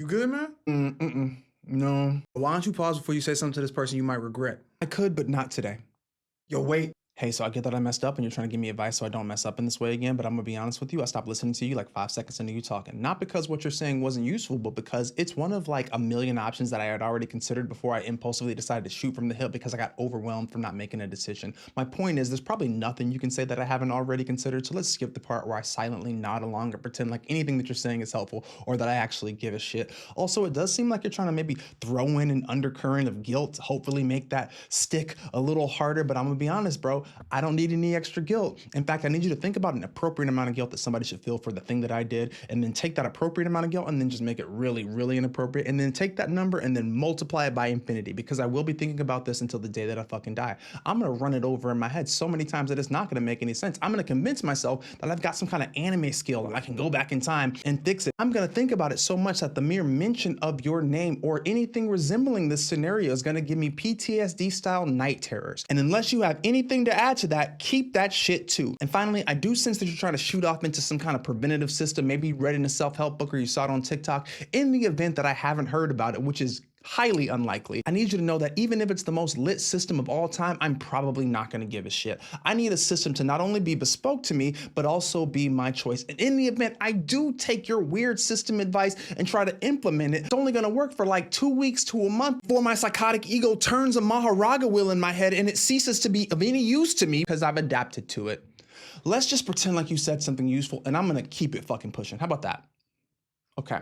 You good, man? No. Why don't you pause before you say something to this person you might regret? I could, but not today. Yo, wait. Hey, so I get that I messed up and you're trying to give me advice so I don't mess up in this way again, but I'm gonna be honest with you, I stopped listening to you like 5 seconds into you talking. Not because what you're saying wasn't useful, but because it's one of like a million options that I had already considered before I impulsively decided to shoot from the hip because I got overwhelmed from not making a decision. My point is there's probably nothing you can say that I haven't already considered, so let's skip the part where I silently nod along or pretend like anything that you're saying is helpful or that I actually give a shit. Also, it does seem like you're trying to maybe throw in an undercurrent of guilt to hopefully make that stick a little harder, but I'm gonna be honest, bro, I don't need any extra guilt. In fact, I need you to think about an appropriate amount of guilt that somebody should feel for the thing that I did, and then take that appropriate amount of guilt and then just make it really, really inappropriate, and then take that number and then multiply it by infinity, because I will be thinking about this until the day that I fucking die. I'm gonna run it over in my head so many times that it's not gonna make any sense. I'm gonna convince myself that I've got some kind of anime skill and I can go back in time and fix it. I'm gonna think about it so much that the mere mention of your name or anything resembling this scenario is gonna give me PTSD style night terrors. And unless you have anything to add to that, keep that shit too. And finally, I do sense that you're trying to shoot off into some kind of preventative system. Maybe you read in a self-help book or you saw it on TikTok. In the event that I haven't heard about it, which is highly unlikely, I need you to know that even if it's the most lit system of all time, I'm probably not gonna give a shit. I need a system to not only be bespoke to me, but also be my choice. And in the event I do take your weird system advice and try to implement it, it's only gonna work for like 2 weeks to a month before my psychotic ego turns a Maharaga wheel in my head and it ceases to be of any use to me because I've adapted to it. Let's just pretend like you said something useful and I'm gonna keep it fucking pushing. How about that? Okay.